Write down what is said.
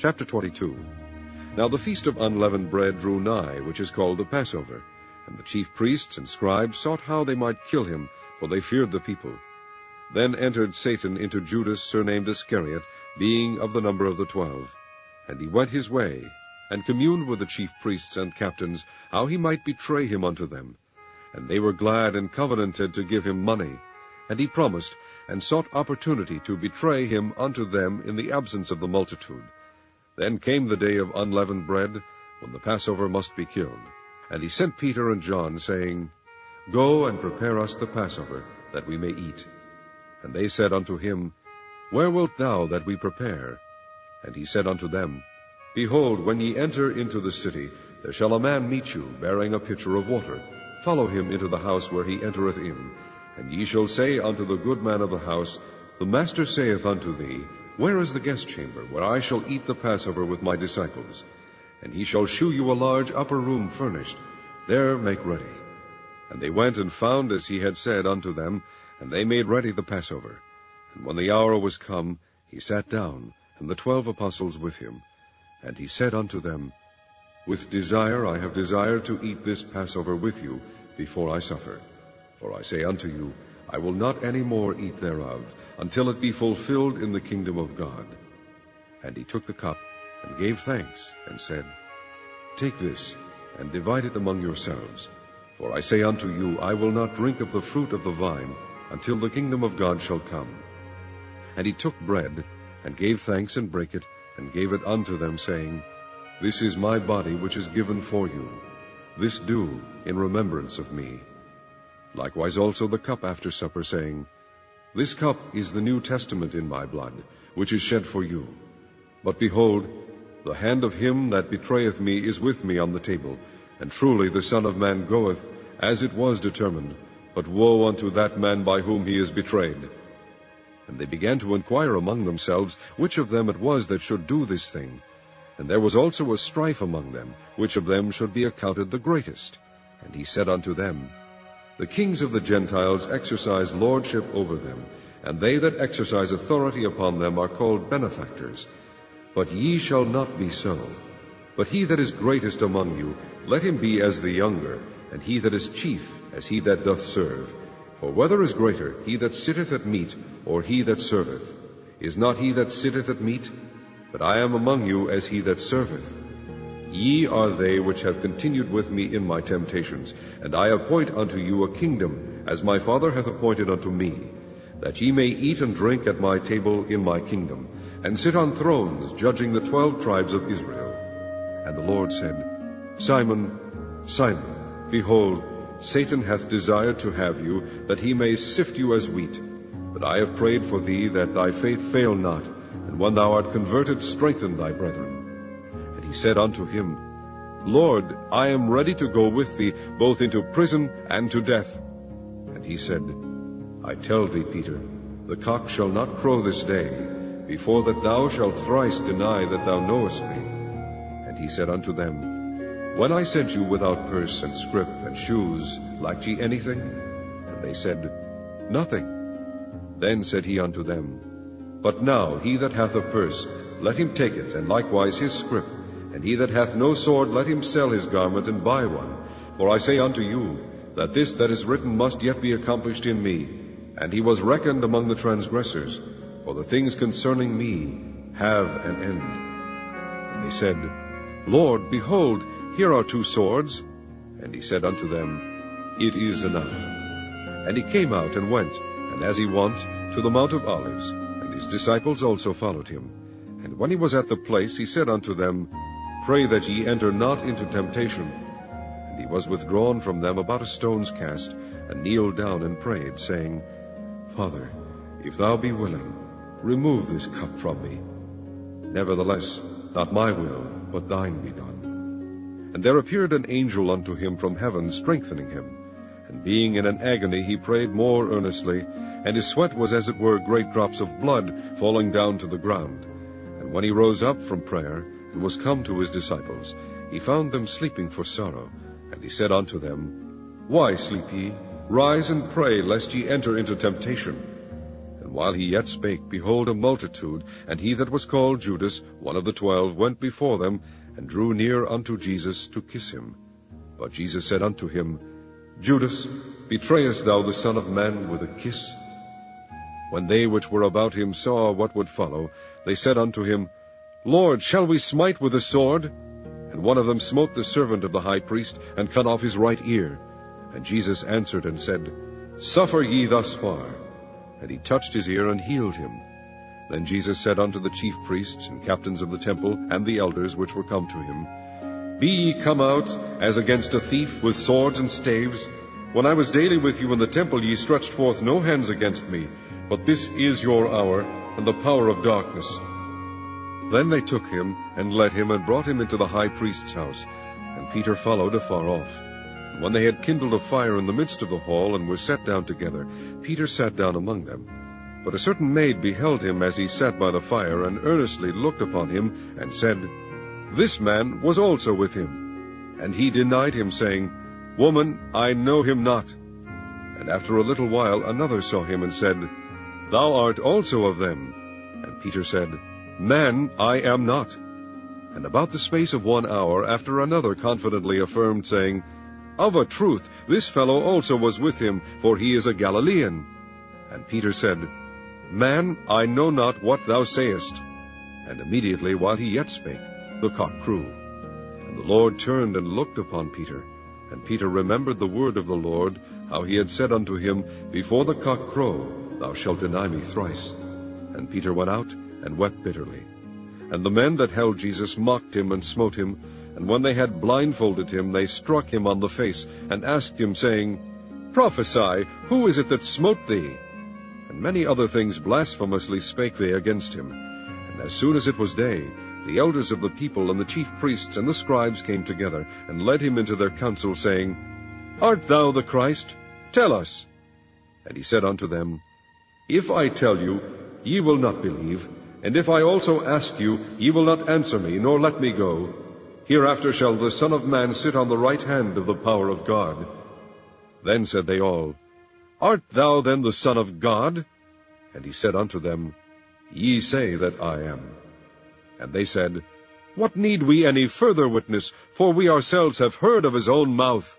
Chapter 22. Now the feast of unleavened bread drew nigh, which is called the Passover. And the chief priests and scribes sought how they might kill him, for they feared the people. Then entered Satan into Judas, surnamed Iscariot, being of the number of the 12. And he went his way, and communed with the chief priests and captains, how he might betray him unto them. And they were glad and covenanted to give him money. And he promised, and sought opportunity to betray him unto them in the absence of the multitude. Then came the day of unleavened bread, when the Passover must be killed. And he sent Peter and John, saying, Go and prepare us the Passover, that we may eat. And they said unto him, Where wilt thou that we prepare? And he said unto them, Behold, when ye enter into the city, there shall a man meet you, bearing a pitcher of water. Follow him into the house where he entereth in. And ye shall say unto the good man of the house, The master saith unto thee, Where is the guest chamber, where I shall eat the Passover with my disciples? And he shall shew you a large upper room furnished. There make ready. And they went and found as he had said unto them, and they made ready the Passover. And when the hour was come, he sat down, and the 12 apostles with him. And he said unto them, With desire I have desired to eat this Passover with you before I suffer. For I say unto you, I will not any more eat thereof, until it be fulfilled in the kingdom of God. And he took the cup, and gave thanks, and said, Take this, and divide it among yourselves. For I say unto you, I will not drink of the fruit of the vine, until the kingdom of God shall come. And he took bread, and gave thanks, and brake it, and gave it unto them, saying, This is my body, which is given for you. This do in remembrance of me. Likewise also the cup after supper, saying, This cup is the New Testament in my blood, which is shed for you. But behold, the hand of him that betrayeth me is with me on the table. And truly the Son of Man goeth, as it was determined, but woe unto that man by whom he is betrayed. And they began to inquire among themselves, which of them it was that should do this thing. And there was also a strife among them, which of them should be accounted the greatest. And he said unto them, The kings of the Gentiles exercise lordship over them, and they that exercise authority upon them are called benefactors. But ye shall not be so. But he that is greatest among you, let him be as the younger, and he that is chief as he that doth serve. For whether is greater, he that sitteth at meat, or he that serveth? Is not he that sitteth at meat? But I am among you as he that serveth. Ye are they which have continued with me in my temptations, and I appoint unto you a kingdom, as my Father hath appointed unto me, that ye may eat and drink at my table in my kingdom, and sit on thrones, judging the 12 tribes of Israel. And the Lord said, Simon, Simon, behold, Satan hath desired to have you, that he may sift you as wheat. But I have prayed for thee, that thy faith fail not, and when thou art converted, strengthen thy brethren. And he said unto him, Lord, I am ready to go with thee, both into prison and to death. And he said, I tell thee, Peter, the cock shall not crow this day, before that thou shalt thrice deny that thou knowest me. And he said unto them, When I sent you without purse and scrip and shoes, lacked ye anything? And they said, Nothing. Then said he unto them, But now he that hath a purse, let him take it, and likewise his scrip. And he that hath no sword, let him sell his garment and buy one. For I say unto you, that this that is written must yet be accomplished in me. And he was reckoned among the transgressors. For the things concerning me have an end. And they said, Lord, behold, here are 2 swords. And he said unto them, It is enough. And he came out and went, and as he wont, to the Mount of Olives, and his disciples also followed him. And when he was at the place, he said unto them, Pray that ye enter not into temptation. And he was withdrawn from them about a stone's cast, and kneeled down and prayed, saying, Father, if thou be willing, remove this cup from me. Nevertheless, not my will, but thine be done. And there appeared an angel unto him from heaven, strengthening him. And being in an agony, he prayed more earnestly, and his sweat was as it were great drops of blood falling down to the ground. And when he rose up from prayer, and was come to his disciples, he found them sleeping for sorrow. And he said unto them, Why sleep ye? Rise and pray, lest ye enter into temptation. And And while he yet spake, behold, a multitude, and he that was called Judas, one of the 12, went before them, and drew near unto Jesus to kiss him. But Jesus said unto him, Judas, betrayest thou the Son of Man with a kiss? When they which were about him saw what would follow, they said unto him, Lord, shall we smite with the sword? And one of them smote the servant of the high priest, and cut off his right ear. And Jesus answered and said, Suffer ye thus far. And he touched his ear and healed him. Then Jesus said unto the chief priests and captains of the temple, and the elders which were come to him, Be ye come out, as against a thief, with swords and staves? When I was daily with you in the temple, ye stretched forth no hands against me. But this is your hour, and the power of darkness. Then they took him, and led him, and brought him into the high priest's house. And Peter followed afar off. And when they had kindled a fire in the midst of the hall, and were set down together, Peter sat down among them. But a certain maid beheld him as he sat by the fire, and earnestly looked upon him, and said, This man was also with him. And he denied him, saying, Woman, I know him not. And after a little while another saw him, and said, Thou art also of them. And Peter said, Man, I am not. And about the space of 1 hour after another confidently affirmed, saying, Of a truth, this fellow also was with him, for he is a Galilean. And Peter said, Man, I know not what thou sayest. And immediately, while he yet spake, the cock crew. And the Lord turned and looked upon Peter. And Peter remembered the word of the Lord, how he had said unto him, Before the cock crow, thou shalt deny me thrice. And Peter went out, and wept bitterly. And the men that held Jesus mocked him, and smote him. And when they had blindfolded him, they struck him on the face, and asked him, saying, Prophesy, who is it that smote thee? And many other things blasphemously spake they against him. And as soon as it was day, the elders of the people, and the chief priests, and the scribes came together, and led him into their council, saying, Art thou the Christ? Tell us. And he said unto them, If I tell you, ye will not believe, and if I also ask you, ye will not answer me, nor let me go. Hereafter shall the Son of Man sit on the right hand of the power of God. Then said they all, Art thou then the Son of God? And he said unto them, Ye say that I am. And they said, What need we any further witness? For we ourselves have heard of his own mouth.